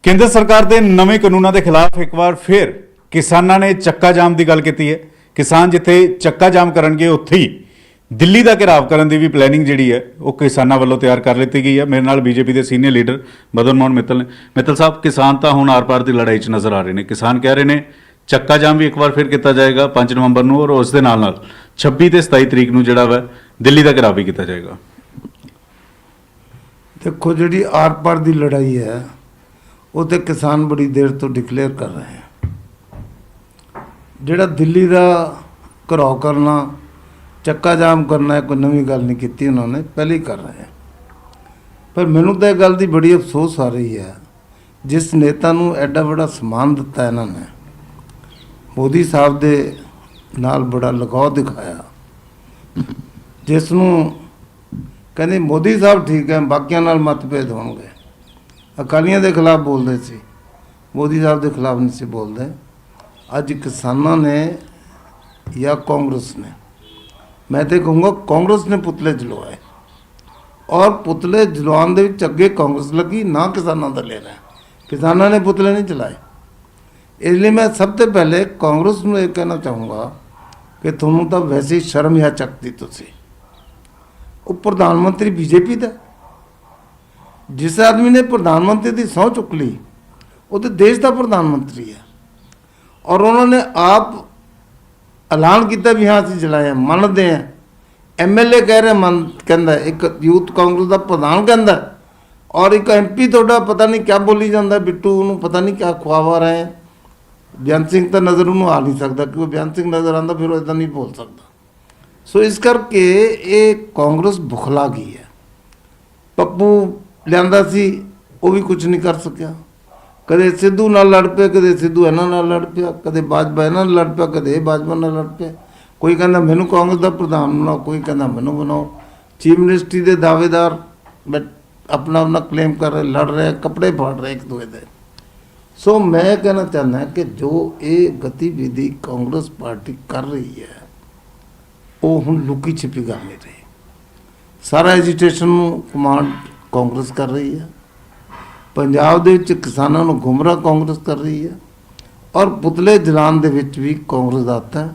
ਕੇਂਦਰ ਸਰਕਾਰ ਦੇ ਨਵੇਂ ਕਾਨੂੰਨਾਂ ਦੇ ਖਿਲਾਫ ਇੱਕ ਵਾਰ ਫਿਰ ਕਿਸਾਨਾਂ ਨੇ ਚੱਕਾ ਜਾਮ ਦੀ ਗੱਲ ਕੀਤੀ ਹੈ। ਕਿਸਾਨ ਜਿੱਥੇ ਚੱਕਾ ਜਾਮ ਕਰਨਗੇ ਉੱਥੇ ਹੀ ਦਿੱਲੀ ਦਾ ਘਿਰਾਵ ਕਰਨ ਦੀ ਵੀ ਪਲੈਨਿੰਗ ਜਿਹੜੀ ਹੈ ਉਹ ਕਿਸਾਨਾਂ ਵੱਲੋਂ ਤਿਆਰ ਕਰ ਲਿੱਤੀ ਗਈ ਹੈ। ਮੇਰੇ ਨਾਲ ਬੀਜੇਪੀ ਦੇ ਸੀਨੀਅਰ ਲੀਡਰ ਮਦਨ ਮੋਹਨ ਮਿੱਤਲ ਨੇ। ਮਿੱਤਲ ਸਾਹਿਬ, ਕਿਸਾਨ ਤਾਂ ਹੁਣ ਆਰ-ਪਾਰ ਦੀ ਲੜਾਈ 'ਚ ਨਜ਼ਰ ਆ ਰਹੇ ਨੇ। ਕਿਸਾਨ ਕਹਿ ਰਹੇ ਨੇ ਚੱਕਾ ਜਾਮ ਵੀ ਇੱਕ ਵਾਰ ਫਿਰ ਕੀਤਾ ਜਾਏਗਾ 5 ਨਵੰਬਰ ਨੂੰ, ਔਰ ਉਸ ਦੇ ਨਾਲ 26 ਤੇ 27 ਤਰੀਕ ਨੂੰ ਜਿਹੜਾ ਵਾ ਦਿੱਲੀ ਦਾ ਘਿਰਾਵ ਵੀ ਕੀਤਾ ਜਾਏਗਾ। देखो जी आर पार की लड़ाई है वो तो किसान बड़ी देर तो डिकलेयर कर रहे हैं। जोड़ा दिल्ली का घराव करना चक्का जाम करना है कोई नवी गल नहीं की, उन्होंने पहले ही कर रहे हैं। पर मैनू तो यह गल की बड़ी अफसोस आ रही है, जिस नेता नू एडा बड़ा सम्मान दिता इन्होंने, मोदी साहब दे नाल बड़ा लगाव दिखाया, जिसनों कहते मोदी साहब ठीक है बाकियों नाल मतभेद होंगे। अकालियों के खिलाफ बोलते सी, मोदी साहब के खिलाफ नहीं सी बोलते। अज किसानों ने या कांग्रेस ने, मैं तो कहूँगा कांग्रेस ने पुतले जलवाए, और पुतले जलवाने दे विच अगे कांग्रेस लगी ना किसानों का लेना है। किसानों ने पुतले नहीं चलाए। इसलिए मैं सब तो पहले कांग्रेस में यह कहना चाहूँगा कि तुहानू तो वैसे ही शर्म या चकती तुसी। वो प्रधानमंत्री बीजेपी का, जिस आदमी ने प्रधानमंत्री की सहुं चुक ली वो तो देश का प्रधानमंत्री है, और उन्होंने आप ऐलान किया भी हाँ असं चलाए मानते हैं। MLA कह रहे मन कहता, एक यूथ कांग्रेस का प्रधान कहता, और एक MP थोड़ा पता नहीं क्या बोली जाता, बिट्टू उन्होंने पता नहीं क्या खुआवा रहे हैं। बयान सिंह तो नज़र उन्होंने आ नहीं सकता, क्योंकि बयान सिंह नज़र आता फिर वो इदा नहीं बोल सकता। सो इस करके ये कांग्रेस बुखला गई है। पप्पू लिया सी वो भी कुछ नहीं कर सकिया, कदे सिद्धू नाल लड़ पे, कदे सिद्धू इन्हां नाल लड़ पिया, कदे बाजपा इन्हां नाल लड़ पिया, कदे बाजपा नाल लड़ पिया। कोई कहना मैनू कांग्रेस का प्रधान बनाओ, कोई कहना मैनू बनाओ। चीफ मिनिस्ट्री के दावेदार बट अपना अपना क्लेम कर रहे, लड़ रहे, कपड़े फाड़ रहे एक दूसरे के। सो मैं कहना चाहना कि जो ये गतिविधि कांग्रेस पार्टी कर रही है वो हुण लुकी छिपी गल नहीं रही। सारा एजीटेशन कमांड कांग्रेस कर रही है, पंजाब दे विच किसानों को गुमराह कांग्रेस कर रही है, और पुतले जलान दे विच भी कांग्रेस दा हत्थ है।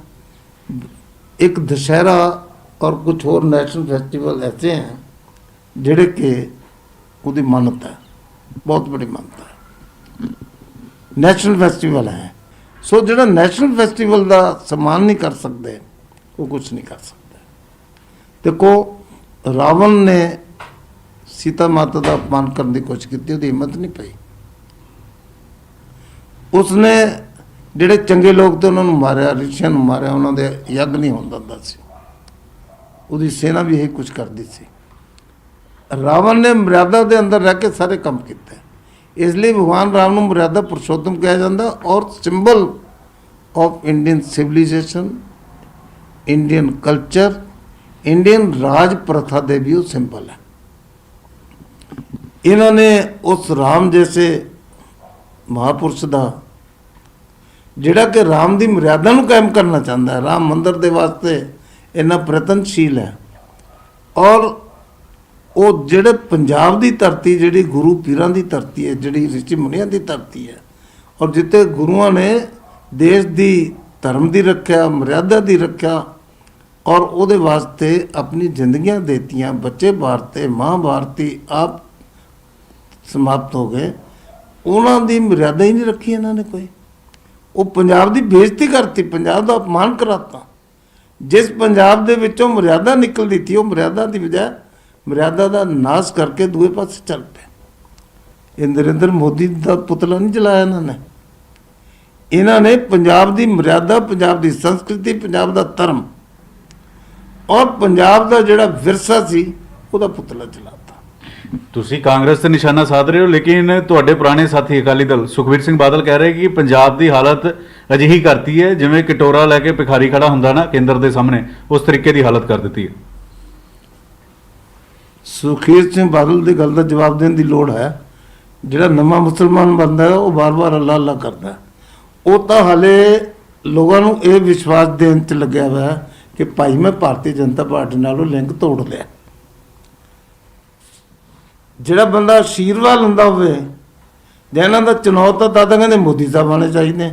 एक दशहरा और कुछ और नैशनल फैसटिवल ऐसे हैं जिहड़े कि उहदी मान्यता है, बहुत बड़ी मान्यता है, नैशनल फैसटिवल है। सो जिहड़ा नैशनल फैसटिवल का सम्मान नहीं कर सकते वो कुछ नहीं कर सकते। देखो रावण ने सीता माता का अपमान करने की कोशिश की, उसकी हिम्मत नहीं पई। उसने जिहड़े चंगे लोग थे उन्होंने मारिया, ऋषियों को मारिया, उन्होंने यज्ञ नहीं होंदा हुंदा सी, उसकी सेना भी यही कुछ करती सी। रावण ने मर्यादा के अंदर रह के सारे काम किए, इसलिए भगवान राम को मर्यादा पुरुषोत्तम कहा जाता, और symbol of Indian civilisation, Indian culture, Indian राज प्रथा दे भी वो सिंबल है। इन्होंने उस राम जैसे महापुरुष का जिहड़ा कि राम की मर्यादा को कायम करना चाहता है, राम मंदिर के वास्ते इन्ना प्रयत्नशील है, और वो जिहड़े पंजाब की धरती जिहड़ी गुरु पीरां की धरती है, जिहड़ी ऋषि मुनियां की धरती है, और जिते गुरुआं ने देश की धर्म की रक्षा, मर्यादा की रक्षा, और वो वास्ते अपनी जिंदगियां देतियां, बच्चे भारते, माँ भारती आप समाप्त हो गए, उन्होंने मर्यादा ही नहीं रखी इन्होंने कोई। वो पंजाब की बेइज्जती करती, पंजाब का अपमान कराता। जिस पंजाब के विचों मर्यादा निकलती थी वो मर्यादा की बजाय मर्यादा का नाश करके दूए पासे चल पे। नरेंद्र मोदी का पुतला नहीं जलाया इन्होंने पंजाब की मर्यादा, पंजाब की संस्कृति, पंजाब का धर्म और पंजाब का जिहड़ा विरसा सी उहदा पुतला जलाता। ਤੁਸੀਂ ਕਾਂਗਰਸ ਤੇ ਨਿਸ਼ਾਨਾ ਸਾਧ ਰਹੇ ਹੋ, ਲੇਕਿਨ ਤੁਹਾਡੇ ਪੁਰਾਣੇ ਸਾਥੀ ਅਕਾਲੀ ਦਲ ਸੁਖਬੀਰ ਸਿੰਘ ਬਾਦਲ ਕਹਿ ਰਹੇ ਕਿ ਪੰਜਾਬ ਦੀ ਹਾਲਤ ਅਜਿਹੀ ਕਰਤੀ ਹੈ ਜਿਵੇਂ ਕਟੋਰਾ ਲੈ ਕੇ ਭਿਖਾਰੀ ਖੜਾ ਹੁੰਦਾ ਨਾ ਕੇਂਦਰ ਦੇ ਸਾਹਮਣੇ, ਉਸ ਤਰੀਕੇ ਦੀ ਹਾਲਤ ਕਰ ਦਿੱਤੀ ਹੈ। ਸੁਖਬੀਰ ਸਿੰਘ ਬਾਦਲ ਦੀ ਗੱਲ ਦਾ ਜਵਾਬ ਦੇਣ ਦੀ ਲੋੜ ਹੈ। ਜਿਹੜਾ ਨਵਾਂ ਮੁਸਲਮਾਨ ਬੰਦਾ ਹੈ ਉਹ ਬਾਰ-ਬਾਰ ਅੱਲਾ ਅੱਲਾ ਕਰਦਾ, ਉਹ ਤਾਂ ਹਾਲੇ ਲੋਕਾਂ ਨੂੰ ਇਹ ਵਿਸ਼ਵਾਸ ਦੇਣ 'ਚ ਲੱਗਿਆ ਹੋਇਆ ਕਿ ਭਾਈ ਮੈਂ ਭਾਰਤੀ ਜਨਤਾ ਪਾਰਟੀ ਨਾਲੋਂ ਲਿੰਕ ਤੋੜ ਲਿਆ। ਜਿਹੜਾ ਬੰਦਾ ਆਸ਼ੀਰਵਾਦ ਲੈਂਦਾ ਹੋਵੇ ਜੇ ਇਹਨਾਂ ਦਾ ਚੁਣਾਵ ਤਾਂ ਕਹਿੰਦੇ ਮੋਦੀ ਸਾਹਿਬ ਆਉਣੇ ਚਾਹੀਦੇ।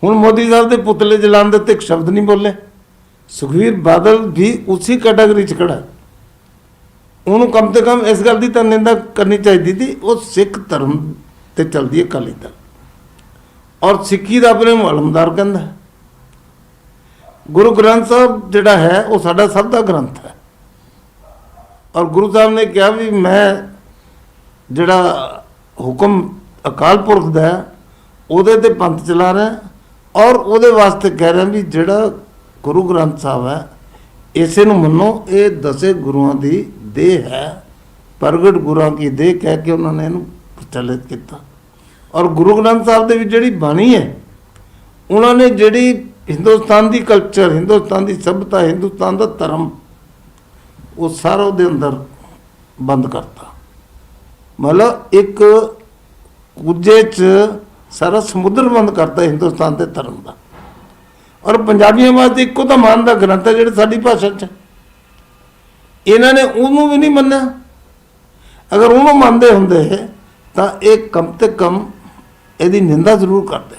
ਹੁਣ ਮੋਦੀ ਸਾਹਿਬ ਦੇ ਪੁਤਲੇ ਜਲਾਉਣ ਦੇ ਉੱਤੇ ਇੱਕ ਸ਼ਬਦ ਨਹੀਂ ਬੋਲੇ। ਸੁਖਬੀਰ ਬਾਦਲ ਵੀ ਉਸੇ ਕੈਟਾਗਰੀ 'ਚ ਖੜਾ। ਉਹਨੂੰ ਕਮ ਤੋਂ ਕਮ ਇਸ ਗੱਲ ਦੀ ਤਾਂ ਨਿੰਦਾ ਕਰਨੀ ਚਾਹੀਦੀ ਸੀ। ਉਹ ਸਿੱਖ ਧਰਮ ਤੇ ਚੱਲਦੀ ਹੈ ਅਕਾਲੀ ਦਲ, ਔਰ ਸਿੱਖੀ ਦਾ ਆਪਣੇ ਮਾਲਮਦਾਰ ਕਹਿੰਦਾ। ਗੁਰੂ ਗ੍ਰੰਥ ਸਾਹਿਬ ਜਿਹੜਾ ਹੈ ਉਹ ਸਾਡਾ ਸਭ ਦਾ ਗ੍ਰੰਥ ਹੈ, ਔਰ ਗੁਰੂ ਸਾਹਿਬ ਨੇ ਕਿਹਾ ਵੀ ਮੈਂ ਜਿਹੜਾ ਹੁਕਮ ਅਕਾਲ ਪੁਰਖ ਦਾ ਹੈ ਉਹਦੇ ਤੇ ਪੰਥ ਚਲਾ ਰਿਹਾ, ਔਰ ਉਹਦੇ ਵਾਸਤੇ ਕਹਿ ਰਿਹਾ ਵੀ ਜਿਹੜਾ ਗੁਰੂ ਗ੍ਰੰਥ ਸਾਹਿਬ ਹੈ ਇਸੇ ਨੂੰ ਮੰਨੋ, ਇਹ 10 ਗੁਰੂਆਂ ਦੀ ਦੇਹ ਹੈ, ਪ੍ਰਗਟ ਗੁਰਾਂ ਕੀ ਦੇਹ ਕਹਿ ਕੇ ਉਹਨਾਂ ਨੇ ਇਹਨੂੰ ਪ੍ਰਚਲਿਤ ਕੀਤਾ। ਔਰ ਗੁਰੂ ਗ੍ਰੰਥ ਸਾਹਿਬ ਦੇ ਵਿੱਚ ਜਿਹੜੀ ਬਾਣੀ ਹੈ, ਉਹਨਾਂ ਨੇ ਜਿਹੜੀ ਹਿੰਦੁਸਤਾਨ ਦੀ ਕਲਚਰ, ਹਿੰਦੁਸਤਾਨ ਦੀ ਸਭਿਅਤਾ, ਹਿੰਦੁਸਤਾਨ ਦਾ ਧਰਮ, ਉਹ ਸਾਰਾ ਉਹਦੇ ਅੰਦਰ ਬੰਦ ਕਰਤਾ। ਮਤਲਬ ਇੱਕ ਕੁਝੇ 'ਚ ਸਾਰਾ ਸਮੁੰਦਰ ਬੰਦ ਕਰਤਾ ਹਿੰਦੁਸਤਾਨ ਦੇ ਧਰਮ ਦਾ। ਔਰ ਪੰਜਾਬੀਆਂ ਵਾਸਤੇ ਇੱਕੋ ਤਾਂ ਮਾਨ ਦਾ ਗ੍ਰੰਥ ਹੈ ਜਿਹੜਾ ਸਾਡੀ ਭਾਸ਼ਾ 'ਚ। ਇਹਨਾਂ ਨੇ ਉਹਨੂੰ ਵੀ ਨਹੀਂ ਮੰਨਿਆ। ਅਗਰ ਉਹਨੂੰ ਮੰਨਦੇ ਹੁੰਦੇ ਤਾਂ ਇਹ ਕਮ ਤੇ ਕਮ ਇਹਦੀ ਨਿੰਦਾ ਜ਼ਰੂਰ ਕਰਦੇ।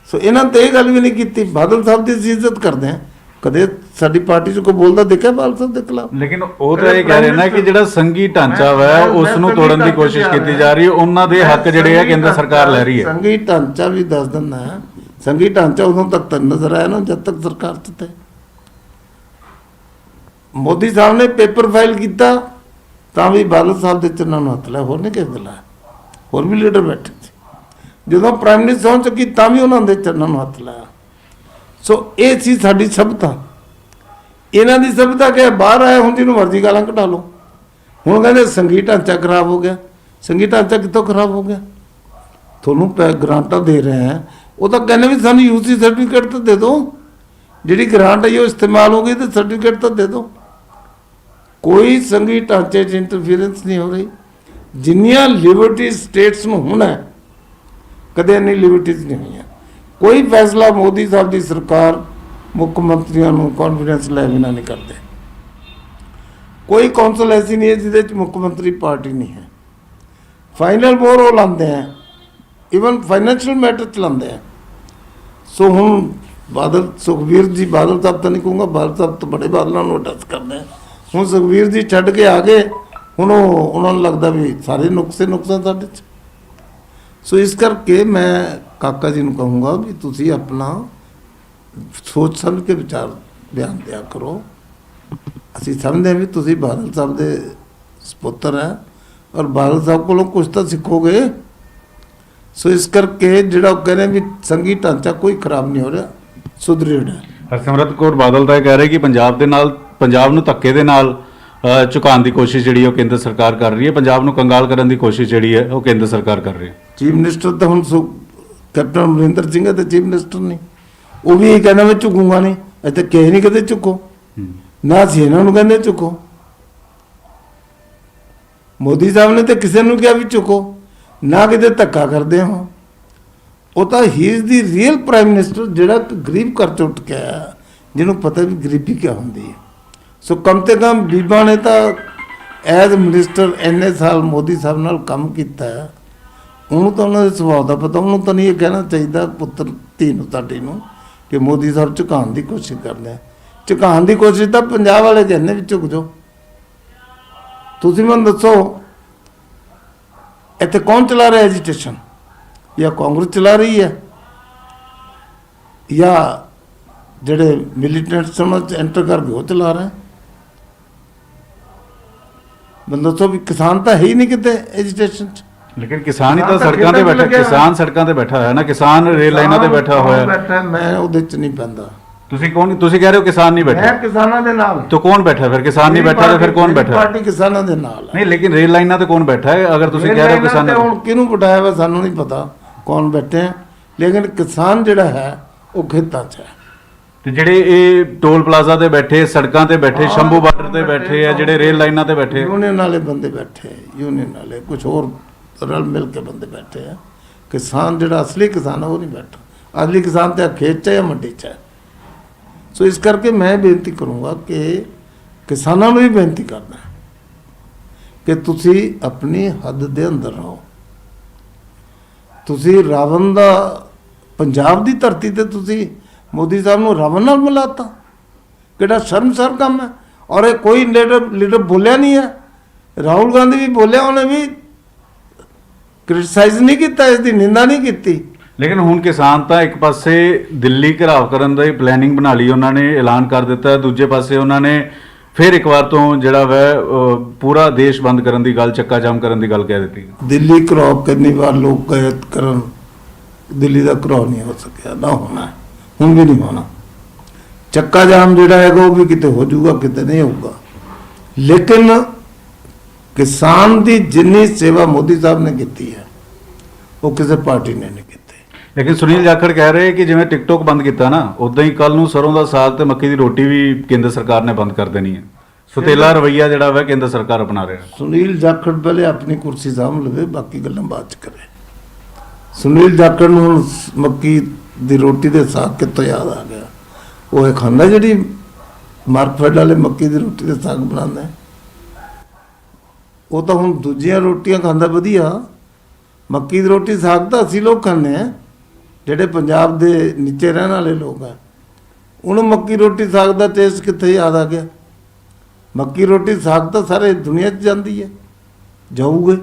ਸੋ ਇਹਨਾਂ ਤੇ ਇਹ ਗੱਲ ਵੀ ਨਹੀਂ ਕੀਤੀ। ਬਾਦਲ ਸਾਹਿਬ ਦੀ ਅਸੀਂ ਇੱਜ਼ਤ ਕਰਦੇ ਹਾਂ, ਕਦੇ ਸਾਡੀ ਪਾਰਟੀ 'ਚ ਕੋਈ ਬੋਲਦਾ ਦੇਖਿਆ ਬਾਦਲ ਸਾਹਿਬ ਦੇ ਖਿਲਾਫ? ਲੇਕਿਨ ਉਹ ਤਾਂ ਇਹ ਕਹਿ ਰਹੇ ਨੇ ਕਿ ਜਿਹੜਾ ਸੰਘੀ ਢਾਂਚਾ ਹੈ ਉਸ ਨੂੰ ਤੋੜਨ ਦੀ ਕੋਸ਼ਿਸ਼ ਕੀਤੀ ਜਾ ਰਹੀ ਹੈ, ਉਹਨਾਂ ਦੇ ਹੱਕ ਜਿਹੜੇ ਆ ਕੇਂਦਰ ਸਰਕਾਰ ਲੈ ਰਹੀ ਹੈ। ਸੰਘੀ ਢਾਂਚਾ ਵੀ ਦੱਸ ਦਿੰਦਾ ਹੈ, ਸੰਘੀ ਢਾਂਚਾ ਉਦੋਂ ਤੱਕ ਤਾਂ ਨਜ਼ਰ ਆਇਆ ਨਾ ਜਦ ਤੱਕ ਸਰਕਾਰ 'ਚ ਤੇ ਮੋਦੀ ਸਾਹਿਬ ਨੇ ਪੇਪਰ ਫਾਈਲ ਕੀਤਾ ਤਾਂ ਵੀ ਬਾਦਲ ਸਾਹਿਬ ਦੇ ਚਰਨਾਂ ਨੂੰ ਹੱਥ ਲਾਇਆ, ਹੋਰ ਨਹੀਂ ਕਿਸੇ ਦੇ ਲਾਇਆ। ਹੋਰ ਵੀ ਲੀਡਰ ਬੈਠੇ ਸੀ, ਜਦੋਂ ਪ੍ਰਾਈਮ ਮਿਨਿਸਟਰ ਸਹੁੰ ਚੁੱਕੀ ਤਾਂ ਵੀ ਉਹਨਾਂ ਦੇ ਚਰਨਾਂ ਨੂੰ ਹੱਥ ਲਾਇਆ। ਸੋ ਇਹ ਸੀ ਸਾਡੀ ਸਭਿਅਤਾ। ਇਹਨਾਂ ਦੀ ਸਭਿਅਤਾ ਕਿ ਬਾਹਰ ਆਇਆ ਹੁਣ ਜਿਹਨੂੰ ਮਰਜ਼ੀ ਗਾਲਾਂ ਕਢਾ ਲਓ। ਹੁਣ ਕਹਿੰਦੇ ਸੰਘੀ ਢਾਂਚਾ ਖਰਾਬ ਹੋ ਗਿਆ। ਸੰਘੀ ਢਾਂਚਾ ਕਿੱਥੋਂ ਖਰਾਬ ਹੋ ਗਿਆ? ਤੁਹਾਨੂੰ ਗ੍ਰਾਂਟਾਂ ਦੇ ਰਹੇ ਆ, ਉਹ ਤਾਂ ਕਹਿੰਦੇ ਵੀ ਸਾਨੂੰ ਯੂਸੀ ਸਰਟੀਫਿਕੇਟ ਤਾਂ ਦੇ ਦਿਓ, ਜਿਹੜੀ ਗ੍ਰਾਂਟ ਹੈ ਉਹ ਇਸਤੇਮਾਲ ਹੋ ਗਈ ਤਾਂ ਸਰਟੀਫਿਕੇਟ ਤਾਂ ਦੇ ਦਿਓ। ਕੋਈ ਸੰਘੀ ਢਾਂਚੇ 'ਚ ਇੰਟਰਫੀਅਰੈਂਸ ਨਹੀਂ ਹੋ ਰਹੀ। ਜਿੰਨੀਆਂ ਲਿਬਰਟੀ ਸਟੇਟਸ ਨੂੰ ਹੁਣ ਹੈ, ਕਦੇ ਇੰਨੀ ਲਿਬਰਟੀਜ਼ ਨਹੀਂ ਹੋਈਆਂ। ਕੋਈ ਫੈਸਲਾ ਮੋਦੀ ਸਾਹਿਬ ਦੀ ਸਰਕਾਰ ਮੁੱਖ ਮੰਤਰੀਆਂ ਨੂੰ ਕੌਨਫੀਡੈਂਸ ਲੈ ਬਿਨਾਂ ਨਹੀਂ ਕਰਦੇ। ਕੋਈ ਕੌਂਸਲ ਐਸੀ ਨਹੀਂ ਹੈ ਜਿਹਦੇ 'ਚ ਮੁੱਖ ਮੰਤਰੀ ਪਾਰਟੀ ਨਹੀਂ ਹੈ। ਫਾਈਨਲ ਮੋਹਰ ਉਹ ਲਾਉਂਦੇ ਹੈ, ਈਵਨ ਫਾਈਨੈਂਸ਼ੀਅਲ ਮੈਟਰ 'ਚ ਲਾਉਂਦੇ ਹੈ। ਸੋ ਹੁਣ ਬਾਦਲ, ਸੁਖਬੀਰ ਜੀ ਬਾਦਲ ਸਾਹਿਬ ਤਾਂ ਨਹੀਂ ਕਹੂੰਗਾ, ਬਾਦਲ ਸਾਹਿਬ ਤਾਂ ਬੜੇ ਬਾਦਲਾਂ ਨੂੰ ਅਟੈਚ ਕਰਦੇ ਹੈ। ਹੁਣ ਸੁਖਬੀਰ ਜੀ ਛੱਡ ਕੇ ਆ ਗਏ, ਹੁਣ ਉਹਨਾਂ ਨੂੰ ਲੱਗਦਾ ਵੀ ਸਾਰੇ ਨੁਕਸਾਨ ਸਾਡੇ 'ਚ। ਸੋ ਇਸ ਕਰਕੇ ਮੈਂ ਕਾਕਾ ਜੀ ਨੂੰ ਕਹੂੰਗਾ ਵੀ ਤੁਸੀਂ ਆਪਣਾ ਸੋਚ ਸਮਝ ਕੇ ਵਿਚਾਰ ਬਿਆਨ ਦਿਆ ਕਰੋ। ਅਸੀਂ ਸਮਝਦੇ ਹਾਂ ਵੀ ਤੁਸੀਂ ਬਾਦਲ ਸਾਹਿਬ ਦੇ ਸਪੁੱਤਰ ਹੈ, ਔਰ ਬਾਦਲ ਸਾਹਿਬ ਕੋਲੋਂ ਕੁਝ ਤਾਂ ਸਿੱਖੋਗੇ। ਸੋ ਇਸ ਕਰਕੇ ਜਿਹੜਾ ਉਹ ਕਹਿੰਦੇ ਵੀ ਸੰਘੀ ਢਾਂਚਾ ਕੋਈ ਖਰਾਬ ਨਹੀਂ ਹੋ ਰਿਹਾ, ਸੁਦ੍ਰਿੜ ਹੈ। ਹਰਸਿਮਰਤ ਕੌਰ ਬਾਦਲ ਤਾਂ ਇਹ ਕਹਿ ਰਹੇ ਕਿ ਪੰਜਾਬ ਨੂੰ ਧੱਕੇ ਦੇ ਨਾਲ ਝੁਕਾਉਣ ਦੀ ਕੋਸ਼ਿਸ਼ ਜਿਹੜੀ ਉਹ ਕੇਂਦਰ ਸਰਕਾਰ ਕਰ ਰਹੀ ਹੈ, ਪੰਜਾਬ ਨੂੰ ਕੰਗਾਲ ਕਰਨ ਦੀ ਕੋਸ਼ਿਸ਼ ਜਿਹੜੀ ਹੈ ਉਹ ਕੇਂਦਰ ਸਰਕਾਰ ਕਰ ਰਹੀ ਹੈ। ਚੀਫ ਮਿਨਿਸਟਰ ਤਾਂ ਹੁਣ ਕੈਪਟਨ ਅਮਰਿੰਦਰ ਸਿੰਘ ਹੈ ਤੇ ਚੀਫ ਮਿਨਿਸਟਰ ਨਹੀਂ। ਉਹ ਵੀ ਇਹ ਕਹਿੰਦਾ ਮੈਂ ਝੁਕੂੰਗਾ ਨਹੀਂ। ਇੱਥੇ ਕਿਸੇ ਨਹੀਂ ਕਦੇ ਝੁਕੋ, ਨਾ ਅਸੀਂ ਇਹਨਾਂ ਨੂੰ ਕਹਿੰਦੇ ਝੁਕੋ। ਮੋਦੀ ਸਾਹਿਬ ਨੇ ਤਾਂ ਕਿਸੇ ਨੂੰ ਕਿਹਾ ਵੀ ਝੁਕੋ, ਨਾ ਕਿਤੇ ਧੱਕਾ ਕਰਦੇ ਹੋ। ਉਹ ਤਾਂ ਹੀ is the real prime minister, ਜਿਹੜਾ ਗਰੀਬ ਘਰ ਚੋਂ ਉੱਠ ਕੇ ਆਇਆ, ਜਿਹਨੂੰ ਪਤਾ ਵੀ ਗਰੀਬੀ ਕਿਆ ਹੁੰਦੀ ਹੈ। ਸੋ ਕਮ ਤੇ ਕਮ ਬੀਬਾ ਨੇ ਤਾਂ ਐਜ਼ ਮਿਨਿਸਟਰ ਇੰਨੇ ਸਾਲ ਮੋਦੀ ਸਾਹਿਬ ਨਾਲ ਕੰਮ ਕੀਤਾ ਹੈ, ਉਹਨੂੰ ਤਾਂ ਉਹਨਾਂ ਦੇ ਸੁਭਾਅ ਦਾ ਪਤਾ। ਉਹਨੂੰ ਤਾਂ ਨਹੀਂ ਇਹ ਕਹਿਣਾ ਚਾਹੀਦਾ ਪੁੱਤਰ ਧੀ ਨੂੰ ਤੁਹਾਡੀ ਨੂੰ ਕਿ ਮੋਦੀ ਸਾਹਿਬ ਝੁਕਾਉਣ ਦੀ ਕੋਸ਼ਿਸ਼ ਕਰਦੇ ਆ। ਝੁਕਾਉਣ ਦੀ ਕੋਸ਼ਿਸ਼ ਤਾਂ ਪੰਜਾਬ ਵਾਲੇ ਕਹਿੰਦੇ ਵੀ ਝੁਕ ਜਾਓ। ਤੁਸੀਂ ਮੈਨੂੰ ਦੱਸੋ ਇੱਥੇ ਕੌਣ ਚਲਾ ਰਿਹਾ ਐਜੀਟੇਸ਼ਨ? ਜਾਂ ਕਾਂਗਰਸ ਚਲਾ ਰਹੀ ਹੈ, ਜਾਂ ਜਿਹੜੇ ਮਿਲੀਟੈਂਟਸ ਉਹਨਾਂ 'ਚ ਐਂਟਰ ਕਰਕੇ ਉਹ ਚਲਾ ਰਹੇ? ਮੈਨੂੰ ਦੱਸੋ ਵੀ ਕਿਸਾਨ ਤਾਂ ਹੈ ਹੀ ਨਹੀਂ ਕਿਤੇ ਐਜੀਟੇਸ਼ਨ 'ਚ। ਲੇਕਿਨ ਕਿਸਾਨ ਹੀ ਤਾਂ ਸੜਕਾਂ ਤੇ ਬੈਠਾ, ਕਿਸਾਨ ਸੜਕਾਂ ਤੇ ਬੈਠਾ ਹੋਇਆ ਨਾ, ਕਿਸਾਨ ਰੇਲ ਲਾਈਨਾਂ ਤੇ ਬੈਠਾ ਹੋਇਆ। ਮੈਂ ਉਹਦੇ 'ਚ ਨਹੀਂ ਪੈਂਦਾ। ਤੁਸੀਂ ਕਹਿ ਰਹੇ ਹੋ ਕਿਸਾਨ ਨਹੀਂ ਬੈਠਾ? ਮੈਂ ਕਿਸਾਨਾਂ ਦੇ ਨਾਲ। तो कौन बैठा है फिर? किसान नहीं बैठा तो फिर कौन बैठा है? पार्टी किसानों के नाल है। नहीं, लेकिन रेल लाइना तो कौन बैठा है? अगर तुसी कह रहे हो किसान, ਹੁਣ ਕਿਹਨੂੰ ਬਿਠਾਇਆ ਵਾ ਸਾਨੂੰ ਨਹੀਂ ਪਤਾ ਕੌਣ ਬੈਠੇ ਹੈ, ਲੇਕਿਨ ਕਿਸਾਨ ਜਿਹੜਾ ਹੈ ਉਹ ਖੇਤਾਂ 'ਚ ਹੈ। ਤੇ ਜਿਹੜੇ ਇਹ ਟੋਲ ਪਲਾਜ਼ਾ ਤੇ ਬੈਠੇ, ਸੜਕਾਂ ਤੇ ਬੈਠੇ, ਸ਼ੰਭੂ ਬਾਰਡਰ ਤੇ ਬੈਠੇ ਆ, ਜਿਹੜੇ ਰੇਲ ਲਾਈਨਾਂ ਤੇ ਬੈਠੇ, ਯੂਨੀਅਨ ਵਾਲੇ ਬੰਦੇ ਬੈਠੇ, ਯੂਨੀਅਨ ਵਾਲੇ ਕੁਝ ਹੋਰ ਰਲ ਮਿਲ ਕੇ ਬੰਦੇ ਬੈਠੇ ਆ। ਕਿਸਾਨ ਜਿਹੜਾ ਅਸਲੀ ਕਿਸਾਨ ਹੈ ਉਹ ਨਹੀਂ ਬੈਠਾ। ਅਸਲੀ ਕਿਸਾਨ ਤੇ ਖੇਤ 'ਚ ਹੈ ਜਾਂ ਮੰਡੀ 'ਚ ਹੈ। ਸੋ ਇਸ ਕਰਕੇ ਮੈਂ ਬੇਨਤੀ ਕਰੂੰਗਾ ਕਿ ਕਿਸਾਨਾਂ ਨੂੰ ਵੀ ਬੇਨਤੀ ਕਰਦਾ ਕਿ ਤੁਸੀਂ ਆਪਣੀ ਹੱਦ ਦੇ ਅੰਦਰ ਰਹੋ। ਤੁਸੀਂ ਰਾਵਣ ਦਾ ਪੰਜਾਬ ਦੀ ਧਰਤੀ ਤੇ ਤੁਸੀਂ ਮੋਦੀ ਸਾਹਿਬ ਨੂੰ ਰਾਵਣ ਨਾਲ ਮਿਲਾਤਾ, ਕਿਹੜਾ ਸ਼ਰਮਸਾਰ ਕੰਮ ਹੈ। ਔਰ ਇਹ ਕੋਈ ਲੀਡਰ ਬੋਲਿਆ ਨਹੀਂ ਹੈ। ਰਾਹੁਲ ਗਾਂਧੀ ਵੀ ਬੋਲਿਆ, ਉਹਨੇ ਵੀ ਕ੍ਰਿਟਿਸਾਈਜ਼ ਨਹੀਂ ਕੀਤਾ, ਇਸ ਦੀ ਨਿੰਦਾ ਨਹੀਂ ਕੀਤੀ। ਲੇਕਿਨ ਹੁਣ ਕਿਸਾਨ ਤਾਂ ਇੱਕ ਪਾਸੇ ਦਿੱਲੀ ਘਿਰਾਵ ਕਰਨ ਦੀ ਪਲੈਨਿੰਗ ਬਣਾ ਲਈ, ਉਹਨਾਂ ਨੇ ਐਲਾਨ ਕਰ ਦਿੱਤਾ। ਦੂਜੇ ਪਾਸੇ ਉਹਨਾਂ ਨੇ ਫਿਰ ਇੱਕ ਵਾਰ ਤੋਂ ਜਿਹੜਾ ਵੈ ਪੂਰਾ ਦੇਸ਼ ਬੰਦ ਕਰਨ ਦੀ ਗੱਲ, ਚੱਕਾ ਜਾਮ ਕਰਨ ਦੀ ਗੱਲ ਕਹਿ ਦਿੱਤੀ। ਦਿੱਲੀ ਘਰਾਓ ਕਿੰਨੀ ਵਾਰ ਲੋਕ ਕਹਿ ਕਰਨ, ਦਿੱਲੀ ਦਾ ਘਰਾਓ ਨਹੀਂ ਹੋ ਸਕਿਆ, ਨਾ ਹੋਣਾ, ਹੁਣ ਵੀ ਨਹੀਂ ਹੋਣਾ। ਚੱਕਾ ਜਾਮ ਜਿਹੜਾ ਹੈਗਾ ਉਹ ਵੀ ਕਿਤੇ ਹੋ ਜਾਊਗਾ, ਕਿਤੇ ਨਹੀਂ ਹੋਊਗਾ। ਲੇਕਿਨ ਕਿਸਾਨ ਦੀ ਜਿੰਨੀ ਸੇਵਾ ਮੋਦੀ ਸਾਹਿਬ ਨੇ ਕੀਤੀ ਹੈ ਉਹ ਕਿਸੇ ਪਾਰਟੀ ਨੇ ਨਹੀਂ ਕੀਤੀ। ਲੇਕਿਨ ਸੁਨੀਲ ਜਾਖੜ ਕਹਿ ਰਹੇ ਕਿ ਜਿਵੇਂ ਟਿਕਟੋਕ ਬੰਦ ਕੀਤਾ ਨਾ, ਉਦਾਂ ਹੀ ਕੱਲ ਨੂੰ ਸਰੋਂ ਦਾ ਸਾਗ ਤੇ ਮੱਕੀ ਦੀ ਰੋਟੀ ਵੀ ਕੇਂਦਰ ਸਰਕਾਰ ਨੇ ਬੰਦ ਕਰ ਦੇਣੀ ਹੈ। ਸੁਤੇਲਾ ਰਵੱਈਆ ਜਿਹੜਾ ਵਾ ਕੇਂਦਰ ਸਰਕਾਰ ਅਪਣਾ ਰਿਹਾ। ਸੁਨੀਲ ਜਾਖੜ ਪਹਿਲੇ ਆਪਣੀ ਕੁਰਸੀ ਸਾਂਭ ਲਵੇ, ਬਾਕੀ ਗੱਲਾਂ ਬਾਅਦ ਚ ਕਰੇ। ਸੁਨੀਲ ਜਾਖੜ ਨੂੰ ਹੁਣ ਮੱਕੀ ਦੀ ਰੋਟੀ ਦੇ ਸਾਗ ਕਿੱਥੋਂ ਯਾਦ ਆ ਗਿਆ? ਉਹ ਇਹ ਖਾਂਦਾ ਜਿਹੜੀ ਮਾਰਕਫੈਡ ਵਾਲੇ ਮੱਕੀ ਦੀ ਰੋਟੀ ਦੇ ਸਾਗ ਬਣਾਉਂਦਾ ਹੈ। ਉਹ ਤਾਂ ਹੁਣ ਦੂਜੀਆਂ ਰੋਟੀਆਂ ਖਾਂਦਾ ਵਧੀਆ। ਮੱਕੀ ਦੀ ਰੋਟੀ ਸਾਗ ਤਾਂ ਅਸੀਂ ਲੋਕ ਖਾਂਦੇ ਹਾਂ, ਜਿਹੜੇ ਪੰਜਾਬ ਦੇ ਨੀਚੇ ਰਹਿਣ ਵਾਲੇ ਲੋਕ ਆ। ਉਹਨੂੰ ਮੱਕੀ ਰੋਟੀ ਸਾਗ ਦਾ ਟੇਸਟ ਕਿੱਥੇ ਯਾਦ ਆ ਗਿਆ? ਮੱਕੀ ਰੋਟੀ ਸਾਗ ਤਾਂ ਸਾਰੇ ਦੁਨੀਆ 'ਚ ਜਾਂਦੀ ਹੈ, ਜਾਊਗੇ।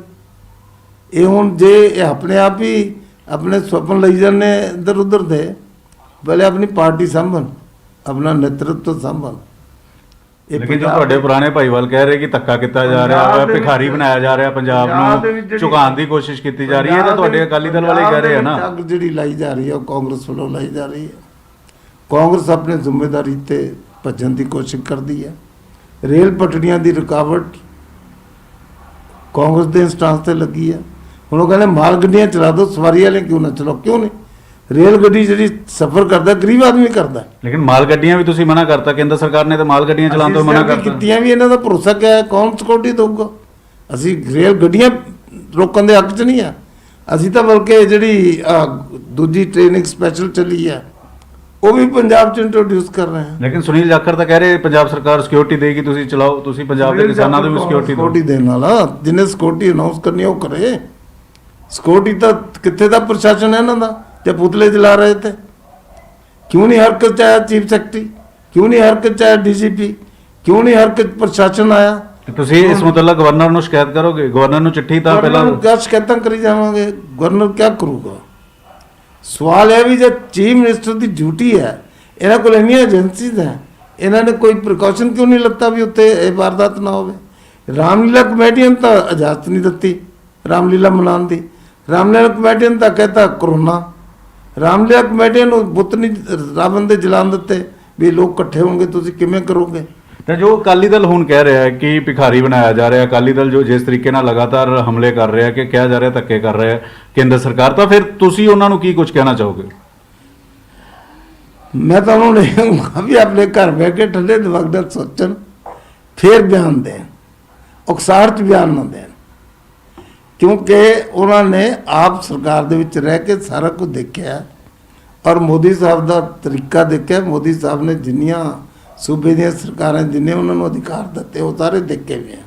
ਇਹ ਹੁਣ ਜੇ ਇਹ ਆਪਣੇ ਆਪ ਹੀ ਆਪਣੇ ਸੁਪਨ ਲਈ ਜਾਂਦੇ ਇੱਧਰ ਉੱਧਰ ਦੇ, ਪਹਿਲੇ ਆਪਣੀ ਪਾਰਟੀ ਸਾਂਭਣ, ਆਪਣਾ ਨੇਤਰਤਵ ਸਾਂਭਣ। ਲੇਕਿਨ ਜੋ ਤੁਹਾਡੇ ਪੁਰਾਣੇ ਭਾਈਵਾਲ ਕਹਿ ਰਹੇ ਕਿ ਧੱਕਾ ਕੀਤਾ ਜਾ ਰਿਹਾ ਹੈ, ਭਿਖਾਰੀ ਬਣਾਇਆ ਜਾ ਰਿਹਾ ਪੰਜਾਬ ਨੂੰ, ਝੁਕਾਉਣ ਦੀ ਕੋਸ਼ਿਸ਼ ਕੀਤੀ ਜਾ ਰਹੀ ਹੈ, ਤਾਂ ਤੁਹਾਡੇ ਅਕਾਲੀ ਦਲ ਵਾਲੇ ਕਹਿ ਰਹੇ ਆ ਨਾ। ਅੱਗ ਜਿਹੜੀ ਲਾਈ ਜਾ ਰਹੀ ਹੈ ਉਹ ਕਾਂਗਰਸ ਵੱਲੋਂ ਲਾਈ ਜਾ ਰਹੀ ਹੈ। ਕਾਂਗਰਸ ਆਪਣੀ ਜ਼ਿੰਮੇਵਾਰੀ ਤੇ ਭੱਜਣ ਦੀ ਕੋਸ਼ਿਸ਼ ਕਰਦੀ ਹੈ। ਰੇਲ ਪਟੜੀਆਂ ਦੀ ਰੁਕਾਵਟ ਕਾਂਗਰਸ ਦੇ ਇੰਸਟੈਂਸ ਤੇ ਲੱਗੀ ਹੈ। ਹੁਣ ਉਹ ਕਹਿੰਦੇ ਮਾਲ ਗੱਡੀਆਂ ਚਲਾ ਦਿਓ, ਸਵਾਰੀ ਵਾਲੇ ਕਿਉਂ ਨਾ ਚਲਾਓ? ਕਿਉਂ ਨਹੀਂ? ਰੇਲ ਗੱਡੀ ਜਿਹੜੀ ਸਫ਼ਰ ਕਰਦਾ ਗਰੀਬ ਆਦਮੀ ਕਰਦਾ। ਲੇਕਿਨ ਮਾਲ ਗੱਡੀਆਂ ਵੀ ਤੁਸੀਂ ਮਨਾ ਕਰਤਾ, ਕੇਂਦਰ ਸਰਕਾਰ ਨੇ ਤਾਂ ਮਾਲ ਗੱਡੀਆਂ ਚਲਾਉਣ ਤੋਂ ਮਨਾ ਕਰਤਾ। ਕੀਤੀਆਂ ਵੀ, ਇਹਨਾਂ ਦਾ ਭਰੋਸਾ ਕਿਆ ਹੈ? ਕੌਣ ਸਿਕਿਉਰਿਟੀ ਦੇਊਗਾ? ਅਸੀਂ ਰੇਲ ਗੱਡੀਆਂ ਰੋਕਣ ਦੇ ਹੱਕ 'ਚ ਨਹੀਂ ਆ। ਅਸੀਂ ਤਾਂ ਬਲਕਿ ਜਿਹੜੀ ਦੂਜੀ ਟ੍ਰੇਨਿੰਗ ਸਪੈਸ਼ਲ ਚੱਲੀ ਹੈ ਉਹ ਵੀ ਪੰਜਾਬ 'ਚ ਇੰਟਰੋਡਿਊਸ ਕਰ ਰਹੇ ਹਾਂ। ਲੇਕਿਨ ਸੁਨੀਲ ਜਾਖੜ ਤਾਂ ਕਹਿ ਰਹੇ ਪੰਜਾਬ ਸਰਕਾਰ ਸਿਕਿਉਰਿਟੀ ਦੇਗੀ, ਤੁਸੀਂ ਚਲਾਓ, ਤੁਸੀਂ ਪੰਜਾਬ ਦੇ ਕਿਸਾਨਾਂ ਨੂੰ ਵੀ ਸਿਕਿਉਰਿਟੀ ਦੇਣ ਵਾਲਾ, ਜਿਹਨੇ ਸਿਕਿਉਰਿਟੀ ਅਨਾਉਂਸ ਕਰਨੀ ਉਹ ਕਰੇ। ਸਿਕਿਉਰਿਟੀ ਤਾਂ ਕਿੱਥੇ ਦਾ ਪ੍ਰਸ਼ਾਸਨ ਹੈ ਇਹਨਾਂ ਦਾ, ਜੇ ਪੁਤਲੇ ਜਲਾ ਰਹੇ ਥੇ? ਕਿਉਂ ਨਹੀਂ ਹਰਕਤ 'ਚ ਆਇਆ ਚੀਫ ਸੈਕਟਰੀ? ਕਿਉਂ ਨਹੀਂ ਹਰਕਤ 'ਚ ਆਇਆ ਡੀਜੀਪੀ? ਕਿਉਂ ਨਹੀਂ ਹਰਕਤ ਪ੍ਰਸ਼ਾਸਨ ਆਇਆ? ਤੁਸੀਂ ਇਸ ਮੁਤਲਕ ਗਵਰਨਰ ਨੂੰ ਸ਼ਿਕਾਇਤ ਕਰੋਗੇ? ਗਵਰਨਰ ਨੂੰ ਚਿੱਠੀ ਤਾਂ ਪਹਿਲਾਂ ਕਿਆ ਸ਼ਿਕਾਇਤਾਂ ਕਰੀ ਜਾਵਾਂਗੇ? ਗਵਰਨਰ ਕੀ ਕਰੂਗਾ? ਸਵਾਲ ਹੈ ਵੀ ਜੇ ਚੀਫ ਮਿਨਿਸਟਰ ਦੀ ਡਿਊਟੀ ਹੈ, ਇਹਨਾਂ ਕੋਲ ਇੰਨੀਆਂ ਏਜੰਸੀਜ਼ ਹੈ, ਇਹਨਾਂ ਨੇ ਕੋਈ ਪ੍ਰੀਕਾਸ਼ਨ ਕਿਉਂ ਨਹੀਂ ਲੱਤਾ ਵੀ ਉੱਥੇ ਇਹ ਵਾਰਦਾਤ ਨਾ ਹੋਵੇ? ਰਾਮਲੀਲਾ ਕਮੇਟੀ ਨੇ ਤਾਂ ਇਜਾਜ਼ਤ ਨਹੀਂ ਦਿੱਤੀ ਰਾਮਲੀਲਾ ਮਨਾਉਣ ਦੀ। ਰਾਮਲੀਲਾ ਕਮੇਟੀ ਨੇ ਤਾਂ ਕਹਿਤਾ ਕਰੋਨਾ। ਰਾਮਲੀਲਾ ਕਮੇਟੀ ਨੂੰ ਬੁੱਤ ਨਹੀਂ ਰਾਵਣ ਦੇ ਜਲਾਉਣ ਦਿੱਤੇ ਵੀ ਲੋਕ ਇਕੱਠੇ ਹੋਣਗੇ, ਤੁਸੀਂ ਕਿਵੇਂ ਕਰੋਗੇ? ਤਾਂ ਜੋ ਅਕਾਲੀ ਦਲ ਹੁਣ ਕਹਿ ਰਿਹਾ ਹੈ ਕਿ ਭਿਖਾਰੀ ਬਣਾਇਆ ਜਾ ਰਿਹਾ, ਅਕਾਲੀ ਦਲ ਜੋ ਜਿਸ ਤਰੀਕੇ ਨਾਲ ਲਗਾਤਾਰ ਹਮਲੇ ਕਰ ਰਿਹਾ, ਕਿ ਕਿਹਾ ਜਾ ਰਿਹਾ ਧੱਕੇ ਕਰ ਰਿਹਾ ਕੇਂਦਰ ਸਰਕਾਰ, ਤਾਂ ਫਿਰ ਤੁਸੀਂ ਉਹਨਾਂ ਨੂੰ ਕੀ ਕੁਝ ਕਹਿਣਾ ਚਾਹੋਗੇ? ਮੈਂ ਤਾਂ ਉਹਨਾਂ ਨੂੰ ਕਹਾਂਗਾ ਵੀ ਆਪਣੇ ਘਰ ਬਹਿ ਕੇ ਠੰਡੇ ਦਿਮਾਗ ਨਾਲ ਸੋਚਣ, ਫਿਰ ਬਿਆਨ ਦੇਣ, ਉਕਸਾਰ 'ਚ ਬਿਆਨ ਨਾ ਦੇਣ। ਕਿਉਂਕਿ ਉਹਨਾਂ ਨੇ ਆਪ ਸਰਕਾਰ ਦੇ ਵਿੱਚ ਰਹਿ ਕੇ ਸਾਰਾ ਕੁਝ ਦੇਖਿਆ ਔਰ ਮੋਦੀ ਸਾਹਿਬ ਦਾ ਤਰੀਕਾ ਦੇਖਿਆ। ਮੋਦੀ ਸਾਹਿਬ ਨੇ ਜਿੰਨੀਆਂ ਸੂਬੇ ਦੀਆਂ ਸਰਕਾਰਾਂ ਜਿੰਨੇ ਉਹਨਾਂ ਨੂੰ ਅਧਿਕਾਰ ਦਿੱਤੇ ਉਹ ਸਾਰੇ ਦੇਖੇ ਹੋਏ ਆ।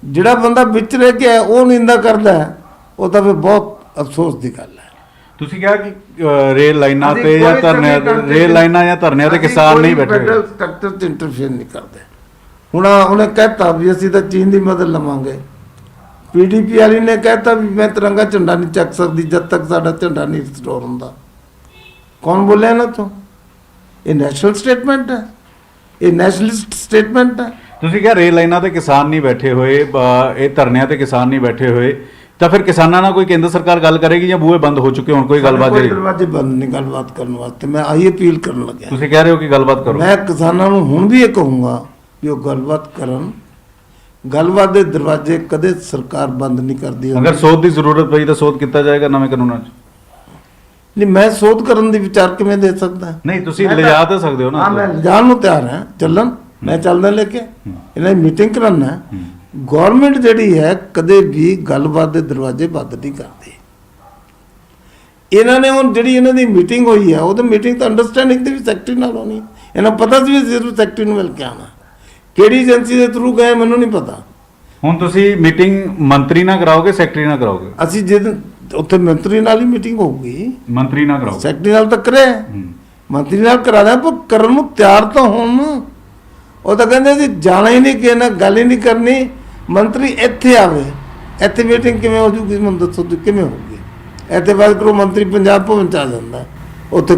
ਜਿਹੜਾ ਬੰਦਾ ਵਿੱਚ ਰਹਿ ਕੇ ਉਹ ਨਿੰਦਾ ਕਰਦਾ ਹੈ, ਉਹ ਤਾਂ ਫਿਰ ਬਹੁਤ ਅਫਸੋਸ ਦੀ ਗੱਲ ਹੈ। ਤੁਸੀਂ ਕਿਹਾ ਕਿ ਰੇਲ ਲਾਈਨਾਂ ਤੇ ਜਾਂ ਧਰਨਿਆਂ, ਰੇਲ ਲਾਈਨਾਂ ਜਾਂ ਧਰਨਿਆਂ ਤੇ ਕਿਸਾਨ ਨਹੀਂ ਬੈਠੇ, ਫੈਡਰਲ ਸਟਰਕਚਰ 'ਚ ਇੰਟਰਫੇਅਰ ਨਹੀਂ ਕਰਦੇ। ਹੁਣ ਉਹਨੇ ਕਹਿਤਾ ਵੀ ਅਸੀਂ ਤਾਂ ਚੀਨ ਦੀ ਮਦਦ ਲਵਾਂਗੇ। ਪੀਡੀਪੀ ਵਾਲੀ ਨੇ ਕਹਿਤਾ ਵੀ ਮੈਂ ਤਿਰੰਗਾ ਝੰਡਾ ਨਹੀਂ ਚੱਕ ਸਕਦੀ ਜਦ ਤੱਕ ਸਾਡਾ ਝੰਡਾ ਨਹੀਂ ਰਿਸਟੋਰ ਹੁੰਦਾ। ਕੌਣ ਬੋਲਿਆ ਨਾ ਤੋਂ? ਇਹ ਨੈਸ਼ਨਲ ਸਟੇਟਮੈਂਟ ਹੈ, ਇਹ ਨੈਸ਼ਨਲਿਸਟ ਸਟੇਟਮੈਂਟ ਹੈ। ਤੁਸੀਂ ਕਿਹਾ ਰੇਲ ਲਾਈਨਾਂ ਤੇ ਕਿਸਾਨ ਨਹੀਂ ਬੈਠੇ ਹੋਏ, ਇਹ ਧਰਨਿਆਂ ਤੇ ਕਿਸਾਨ ਨਹੀਂ ਬੈਠੇ ਹੋਏ, ਤਾਂ ਫਿਰ ਕਿਸਾਨਾਂ ਨਾਲ ਕੋਈ ਕੇਂਦਰ ਸਰਕਾਰ ਗੱਲ ਕਰੇਗੀ ਜਾਂ ਬੂਹੇ ਬੰਦ ਹੋ ਚੁੱਕੇ ਹੁਣ ਕੋਈ ਗੱਲਬਾਤ? ਕੋਈ ਦਰਵਾਜ਼ੇ ਬੰਦ ਨਹੀਂ ਗੱਲਬਾਤ ਕਰਨ ਵਾਸਤੇ। ਮੈਂ ਆਹੀ ਅਪੀਲ ਕਰਨ ਲੱਗਿਆ। ਤੁਸੀਂ ਕਹਿ ਰਹੇ ਹੋ ਕਿ ਗੱਲਬਾਤ ਕਰੋ। ਮੈਂ ਕਿਸਾਨਾਂ ਨੂੰ ਹੁਣ ਵੀ ਇਹ ਕਹੂੰਗਾ ਵੀ ਉਹ ਗੱਲਬਾਤ ਕਰਨ। ਗੱਲਬਾਤ ਦੇ ਦਰਵਾਜ਼ੇ ਕਦੇ ਸਰਕਾਰ ਬੰਦ ਨਹੀਂ ਕਰਦੀ। ਅਗਰ ਸੋਧ ਦੀ ਜ਼ਰੂਰਤ ਪਈ ਤਾਂ ਸੋਧ ਕੀਤਾ ਜਾਏਗਾ ਨਵੇਂ ਕਾਨੂੰਨਾਂ 'ਚ। ਨਹੀਂ, ਮੈਂ ਸੋਧ ਕਰਨ ਦੀ ਵਿਚਾਰ ਕਿਵੇਂ ਦੇ ਸਕਦਾ? ਨਹੀਂ, ਤੁਸੀਂ ਲਿਜਾ ਤਾਂ ਸਕਦੇ ਹੋ ਨਾ। ਹਾਂ, ਮੈਂ ਲਿਜਾਣ ਨੂੰ ਤਿਆਰ ਹਾਂ, ਚੱਲਣ, ਮੈਂ ਚੱਲਦਾ ਲੈ ਕੇ। ਇਹਨਾਂ ਦੀ ਮੀਟਿੰਗ ਕਰਨਾ। ਗਵਰਨਮੈਂਟ ਜਿਹੜੀ ਹੈ ਕਦੇ ਵੀ ਗੱਲਬਾਤ ਦੇ ਦਰਵਾਜ਼ੇ ਬੰਦ ਨਹੀਂ ਕਰਦੀ। ਇਹਨਾਂ ਨੇ ਹੁਣ ਜਿਹੜੀ ਇਹਨਾਂ ਦੀ ਮੀਟਿੰਗ ਹੋਈ ਹੈ, ਉਹ ਤਾਂ ਮੀਟਿੰਗ ਤਾਂ ਅੰਡਰਸਟੈਂਡਿੰਗ ਦੀ ਵੀ ਸੈਕਟਰੀ ਨਾਲ ਹੋਣੀ। ਇਹਨਾਂ ਨੂੰ ਪਤਾ ਸੀ ਵੀ ਸਿਰਫ ਸੈਕਟਰੀ ਨੂੰ ਮਿਲ ਕੇ ਆਉਣਾ। ਕਿਹੜੀ ਏਜੰਸੀ ਦੇ ਥਰੂ ਗਏ ਮੈਨੂੰ ਨਹੀਂ ਪਤਾ। ਹੁਣ ਤੁਸੀਂ ਮੀਟਿੰਗ ਮੰਤਰੀ ਨਾਲ ਕਰਾਓਗੇ ਸੈਕਟਰੀ ਨਾਲ ਕਰਾਓਗੇ? ਅਸੀਂ ਜਿੱਦ ਉੱਥੇ ਮੰਤਰੀ ਨਾਲ ਹੀ ਮੀਟਿੰਗ ਹੋਊਗੀ, ਮੰਤਰੀ ਨਾਲ ਕਰਾਓਗੇ? ਸੈਕਟਰੀ ਨਾਲ ਤਾਂ ਕਰੇ, ਮੰਤਰੀ ਨਾਲ ਕਰਾਣਾ, ਪਰ ਕਰਨ ਨੂੰ ਤਿਆਰ ਤਾਂ ਹੋਣ ਨਾ। ਉਹ ਤਾਂ ਕਹਿੰਦੇ ਜੀ ਜਾਣਾ ਹੀ ਨਹੀਂ, ਕਿਸੇ ਨਾਲ ਗੱਲ ਹੀ ਨਹੀਂ ਕਰਨੀ, ਮੰਤਰੀ ਇੱਥੇ ਆਵੇ। ਇੱਥੇ ਮੀਟਿੰਗ ਕਿਵੇਂ ਹੋ ਜੂਗੀ ਮੈਨੂੰ ਦੱਸੋ, ਕਿਵੇਂ ਹੋਊਗੀ? ਇੱਥੇ ਬਾਅਦ ਕਰੋ ਮੰਤਰੀ ਪੰਜਾਬ ਭਵਨ ਚ ਆ ਜਾਂਦਾ, ਉੱਥੇ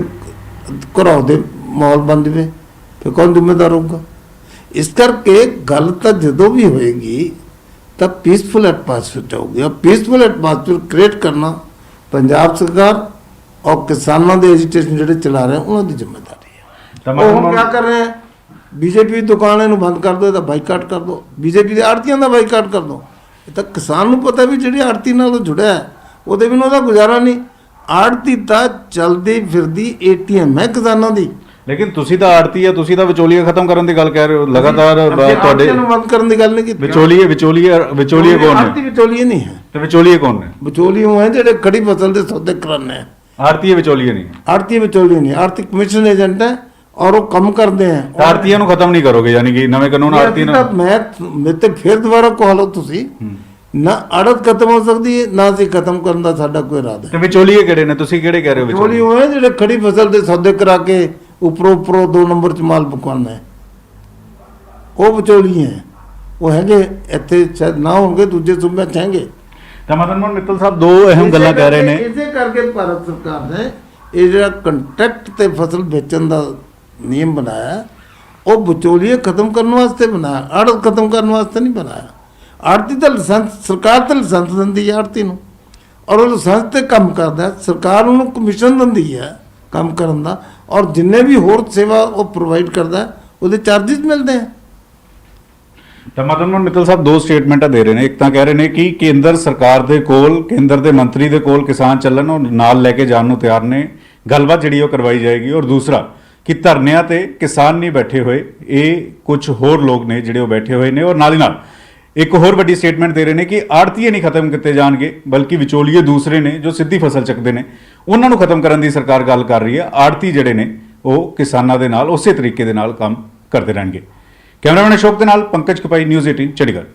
ਘਰੋਂ ਦੇ ਮਾਹੌਲ ਬਣ ਜਾਵੇ, ਫਿਰ ਕੌਣ ਜ਼ਿੰਮੇਦਾਰ ਹੋਊਗਾ? ਇਸ ਕਰਕੇ ਗੱਲ ਤਾਂ ਜਦੋਂ ਵੀ ਹੋਏਗੀ ਤਾਂ ਪੀਸਫੁਲ ਐਟਮੋਸਫੇਅਰ ਚਾਹੂਗੀ, ਔਰ ਪੀਸਫੁਲ ਐਟਮੋਸਫੇਅਰ ਕ੍ਰੀਏਟ ਕਰਨਾ ਪੰਜਾਬ ਸਰਕਾਰ और किसानों के एजिटेशन ਜਿਹੜੇ ਚਲਾ ਰਹੇ ਉਹਨਾਂ ਦੀ ਜ਼ਿੰਮੇਵਾਰੀ ਹੈ। ਉਹ ਹੁਣ ਕੀ ਕਰ ਰਹੇ ਹੈ? ਬੀਜੇਪੀ ਦੁਕਾਨਾਂ ਨੂੰ ਬੰਦ ਕਰ ਦਿਓ, ਇਹਦਾ ਬਾਈਕਾਟ ਕਰ ਦਿਓ, ਬੀਜੇਪੀ ਦੇ ਆੜਤੀਆਂ ਦਾ ਬਾਈਕਾਟ ਕਰ ਦਿਓ। ਇਹ ਤਾਂ ਕਿਸਾਨ ਨੂੰ ਪਤਾ ਵੀ ਜਿਹੜੀ ਆੜਤੀ ਨਾਲ ਜੁੜਿਆ ਹੈ ਉਹਦੇ ਬਿਨਾਂ ਉਹਦਾ ਗੁਜ਼ਾਰਾ ਨਹੀਂ। ਆੜਤੀ ਤਾਂ ਚਲਦੀ ਫਿਰਦੀ ਏਟੀਐਮ ਹੈ ਕਿਸਾਨਾਂ ਦੀ। ਲੇਕਿਨ ਤੁਸੀਂ ਤਾਂ ਆੜਤੀ ਹੈ, ਤੁਸੀਂ ਤਾਂ ਵਿਚੋਲੀਆ ਖਤਮ ਕਰਨ ਦੀ ਗੱਲ ਕਹਿ ਰਹੇ ਹੋ ਲਗਾਤਾਰ। ਤੁਹਾਡੇ ਨੂੰ ਬੰਦ ਕਰਨ ਦੀ ਗੱਲ ਨਹੀਂ ਕੀਤੀ। ਵਿਚੋਲੀਏ ਕੌਣ ਨੇ? ਆੜਤੀ ਵਿਚੋਲੀਏ ਨਹੀਂ ਹੈ। ਤੇ ਵਿਚੋਲੀਏ ਕੌਣ ਨੇ? ਵਿਚੋਲੀਏ ਉਹ ਹੈ ਜਿਹੜੇ ਖੜੀ ਫਸਲ ਦੇ ਸੌਦੇ ਕਰਾਉਂਦੇ ਹੈ। ਆੜਤੀ ਵਿਚੋਲੀਏ ਨਹੀਂ? ਆੜਤੀ ਵਿਚੋਲੀਏ ਨਹੀਂ, ਆੜਤੀ ਕਮਿਸ਼ਨ ਏਜੰਟ ਹੈ ਔਰ ਉਹ ਕੰਮ ਕਰਦੇ ਹੈ। ਆੜਤੀਆਂ ਨੂੰ ਖਤਮ ਨਹੀਂ ਕਰੋਗੇ ਯਾਨੀ ਕਿ ਨਵੇਂ ਕਾਨੂੰਨ ਆੜਤੀ ਨੂੰ? ਮੈਂ ਤੇ ਫਿਰ ਦੁਬਾਰਾ ਕਹ ਲਓ ਤੁਸੀਂ, ਨਾ ਆੜਤ ਖਤਮ ਹੋ ਸਕਦੀ ਹੈ ਨਾ ਅਸੀਂ ਖਤਮ ਕਰਨ ਦਾ ਸਾਡਾ ਕੋਈ ਇਰਾਦਾ ਹੈ। ਤੇ ਵਿਚੋਲੀਏ ਕਿਹੜੇ ਨੇ? ਤੁਸੀਂ ਕਿਹੜੇ ਕਹਿ ਰਹੇ ਹੋ ਵਿਚੋਲੀਏ ਉਹ ਹੈ ਜਿਹੜੇ ਖੜੀ ਫਸਲ ਦੇ ਸੌਦੇ ਕਰਾ ਕੇ ਉੱਪਰੋਂ 2 ਨੰਬਰ ਚ ਮਾਲ ਪਕਵਾਉਣਾ ਹੈ, ਉਹ ਵਿਚੋਲੀਏ ਹੈ। ਉਹ ਹੈਗੇ ਇੱਥੇ ਸ਼ਾਇਦ ਨਾ ਹੋਣਗੇ, ਦੂਜੇ ਸੂਬਿਆਂ ਚ ਹੈਗੇ। ਤਾਂ ਮਦਨ ਮੋਹਨ ਮਿੱਤਲ ਸਾਹਿਬ ਦੋ ਅਹਿਮ ਗੱਲਾਂ ਕਹਿ ਰਹੇ ਨੇ। ਇਸੇ ਕਰਕੇ ਭਾਰਤ ਸਰਕਾਰ ਨੇ ਇਹ ਜਿਹੜਾ ਕੰਟਰੈਕਟ ਤੇ ਫਸਲ ਵੇਚਣ ਦਾ ਨਿਯਮ ਬਣਾਇਆ, ਉਹ ਵਿਚੋਲੀਏ ਖਤਮ ਕਰਨ ਵਾਸਤੇ ਬਣਾਇਆ, ਆੜਤ ਖਤਮ ਕਰਨ ਵਾਸਤੇ ਨਹੀਂ ਬਣਾਇਆ। ਆੜਤੀ ਦਾ ਲਾਇਸੈਂਸ ਸਰਕਾਰ ਤੇ ਲਾਇਸੈਂਸ ਦਿੰਦੀ ਹੈ ਆੜਤੀ ਨੂੰ, ਔਰ ਉਹ ਲਾਇਸੈਂਸ ਤੇ ਕੰਮ ਕਰਦਾ, ਸਰਕਾਰ ਉਹਨੂੰ ਕਮਿਸ਼ਨ ਦਿੰਦੀ ਹੈ ਕੰਮ ਕਰਨ ਦਾ, ਔਰ ਜਿੰਨੇ ਵੀ ਹੋਰ ਸੇਵਾ ਉਹ ਪ੍ਰੋਵਾਈਡ ਕਰਦਾ ਉਹਦੇ ਚਾਰजेस ਮਿਲਦੇ ਆ। ਤਾਂ ਮਦਨ ਮੋਹਨ ਮਿੱਤਲ ਸਾਹਿਬ ਦੋ ਸਟੇਟਮੈਂਟਾਂ ਦੇ ਰਹੇ ਨੇ। ਇੱਕ ਤਾਂ ਕਹਿ ਰਹੇ ਨੇ ਕਿ ਕੇਂਦਰ ਸਰਕਾਰ ਦੇ ਕੋਲ, ਕੇਂਦਰ ਦੇ ਮੰਤਰੀ ਦੇ ਕੋਲ ਕਿਸਾਨ ਚੱਲਣ, ਉਹ ਨਾਲ ਲੈ ਕੇ ਜਾਣ ਨੂੰ ਤਿਆਰ ਨੇ, ਗੱਲਬਾਤ ਜਿਹੜੀ ਉਹ ਕਰਵਾਈ ਜਾਏਗੀ। ਔਰ ਦੂਸਰਾ ਕਿ ਧਰਨਿਆਂ ਤੇ ਕਿਸਾਨ ਨਹੀਂ ਬੈਠੇ ਹੋਏ, ਇਹ ਕੁਝ ਹੋਰ ਲੋਕ ਨੇ ਜਿਹੜੇ ਉਹ ਬੈਠੇ ਹੋਏ ਨੇ। ਔਰ ਨਾਲ ਹੀ ਨਾਲ ਇੱਕ ਹੋਰ ਵੱਡੀ ਸਟੇਟਮੈਂਟ ਦੇ ਰਹੇ ਨੇ ਕਿ ਆੜਤੀਏ ਨਹੀਂ ਖਤਮ ਕੀਤੇ ਜਾਣਗੇ, ਬਲਕਿ ਵਿਚੋਲੀਏ ਦੂਸਰੇ ਨੇ ਜੋ ਸਿੱਧੀ ਫਸਲ ਚੱਕਦੇ ਨੇ, ਉਹਨਾਂ ਨੂੰ ਖਤਮ ਕਰਨ ਦੀ ਸਰਕਾਰ ਗੱਲ ਕਰ ਰਹੀ ਹੈ। ਆੜਤੀ ਜਿਹੜੇ ਨੇ ਉਹ ਕਿਸਾਨਾਂ ਦੇ ਨਾਲ ਉਸੇ ਤਰੀਕੇ ਦੇ ਨਾਲ ਕੰਮ ਕਰਦੇ ਰਹਿਣਗੇ। ਕੈਮਰਾਮੈਨ ਅਸ਼ੋਕ ਦੇ ਨਾਲ ਪੰਕਜ ਕਪਾਈ, ਨਿਊਜ਼ 18 ਚੰਡੀਗੜ੍ਹ।